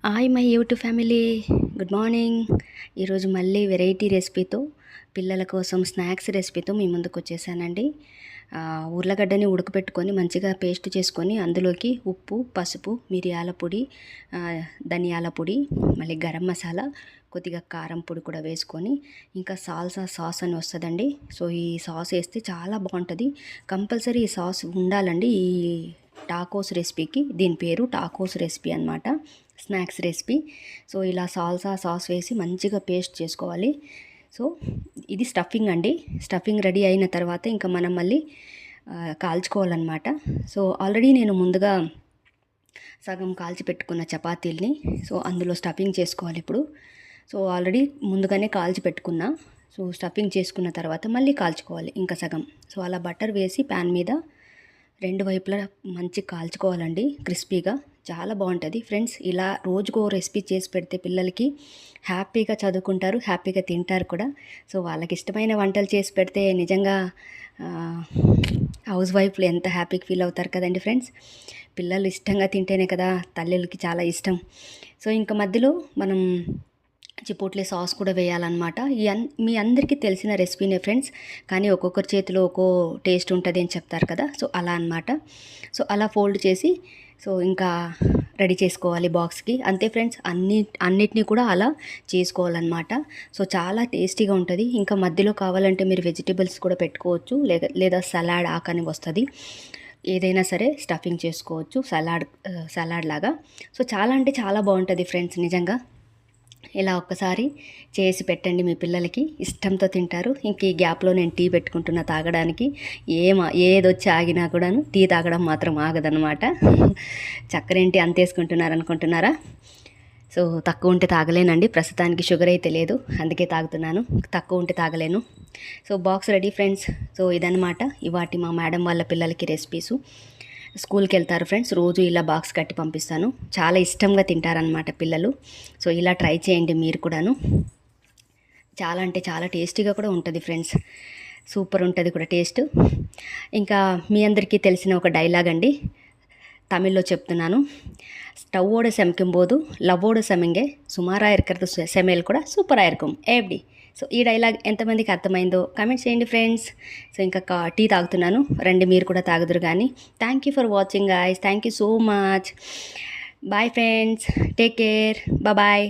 Hi my YouTube family, good morning. ఈరోజు మళ్ళీ variety రెసిపీతో పిల్లల కోసం స్నాక్స్ రెసిపీతో మీ ముందుకు వచ్చేసానండి. ఉర్లగడ్డని ఉడకపెట్టుకొని మంచిగా పేస్ట్ చేసుకొని అందులోకి ఉప్పు, పసుపు, మిరియాల పొడి, ధనియాల పొడి, మళ్ళీ గరం మసాలా, కొద్దిగా కారం పొడి కూడా వేసుకొని ఇంకా సాల్సా సాస్ అని వస్తుందండి. సో ఈ సాస్ వేస్తే చాలా బాగుంటుంది. కంపల్సరీ ఈ సాస్ ఉండాలండి ఈ టాకోస్ రెసిపీకి. దీని పేరు టాకోస్ రెసిపీ అనమాట, స్నాక్స్ రెసిపీ. సో ఇలా సాల్సా సాస్ వేసి మంచిగా పేస్ట్ చేసుకోవాలి. సో ఇది స్టఫింగ్ అండి. స్టఫింగ్ రెడీ అయిన తర్వాత ఇంకా మనం మళ్ళీ కాల్చుకోవాలన్నమాట. సో ఆల్రెడీ నేను ముందుగా సగం కాల్చి పెట్టుకున్న చపాతీల్ని సో అందులో స్టఫింగ్ చేసుకోవాలి ఇప్పుడు. సో ఆల్రెడీ ముందుగానే కాల్చి పెట్టుకున్నా. సో స్టఫింగ్ చేసుకున్న తర్వాత మళ్ళీ కాల్చుకోవాలి ఇంకా సగం. సో అలా బటర్ వేసి ప్యాన్ మీద రెండు వైపులా మంచి కాల్చుకోవాలండి, క్రిస్పీగా. చాలా బాగుంటుంది ఫ్రెండ్స్. ఇలా రోజుకో రెసిపీ చేసి పెడితే పిల్లలకి హ్యాపీగా చదువుకుంటారు, హ్యాపీగా తింటారు కూడా. సో వాళ్ళకి ఇష్టమైన వంటలు చేసి పెడితే నిజంగా హౌస్ వైఫ్లు ఎంత హ్యాపీగా ఫీల్ అవుతారు కదండి ఫ్రెండ్స్. పిల్లలు ఇష్టంగా తింటేనే కదా తల్లులకి చాలా ఇష్టం. సో ఇంకా మధ్యలో మనం చిపోట్లే సాస్ కూడా వేయాలన్నమాట. మీ అందరికీ తెలిసిన రెసిపీనే ఫ్రెండ్స్, కానీ ఒక్కొక్కరి చేతిలో ఒక్కో టేస్ట్ ఉంటుంది అని చెప్తారు కదా. సో అలా అన్నమాట. సో అలా ఫోల్డ్ చేసి సో ఇంకా రెడీ చేసుకోవాలి బాక్స్కి. అంతే ఫ్రెండ్స్, అన్నిటినీ కూడా అలా చేసుకోవాలన్నమాట. సో చాలా టేస్టీగా ఉంటుంది. ఇంకా మధ్యలో కావాలంటే మీరు వెజిటేబుల్స్ కూడా పెట్టుకోవచ్చు, లేదా సలాడ్ ఆకని వస్తుంది, ఏదైనా సరే స్టఫింగ్ చేసుకోవచ్చు సలాడ్ లాగా. సో చాలా అంటే చాలా బాగుంటుంది ఫ్రెండ్స్ నిజంగా. ఇలా ఒక్కసారి చేసి పెట్టండి, మీ పిల్లలకి ఇష్టంతో తింటారు. ఇంక ఈ గ్యాప్లో నేను టీ పెట్టుకుంటున్నా తాగడానికి. ఏదొచ్చి ఆగినా కూడాను టీ తాగడం మాత్రం ఆగదనమాట. చక్కెరేంటి అంత వేసుకుంటున్నారు అనుకుంటున్నారా? సో తక్కువ ఉంటే తాగలేనండి, ప్రస్తుతానికి షుగర్ అయితే లేదు, అందుకే తాగుతున్నాను. తక్కువ ఉంటే తాగలేను. So box ready friends. So ఇదనమాట ఇవాటి మా మేడం వాళ్ళ పిల్లలకి రెసిపీసు. స్కూల్కి వెళ్తారు ఫ్రెండ్స్, రోజు ఇలా బాక్స్ కట్టి పంపిస్తాను. చాలా ఇష్టంగా తింటారనమాట పిల్లలు. సో ఇలా ట్రై చేయండి మీరు కూడాను. చాలా అంటే చాలా టేస్టీగా కూడా ఉంటుంది ఫ్రెండ్స్, సూపర్ ఉంటుంది కూడా టేస్ట్. ఇంకా మీ అందరికీ తెలిసిన ఒక డైలాగ్ అండి, తమిళ్లో చెప్తున్నాను. స్టవ్వోడ సెమకింబోదు లవ్వోడ సెమింగే సుమారా ఇరకరదు సెమేలు కూడా సూపర్ ఆయిరకం ఏబ్డి. సో ఈ డైలాగ్ ఎంతమందికి అర్థమైందో కామెంట్ చేయండి ఫ్రెండ్స్. సో ఇంకా టీ తాగుతున్నాను, రండి మీరు కూడా తాగుదురు కానీ. Thank you for watching guys, thank you so much. Bye friends, take care, bye.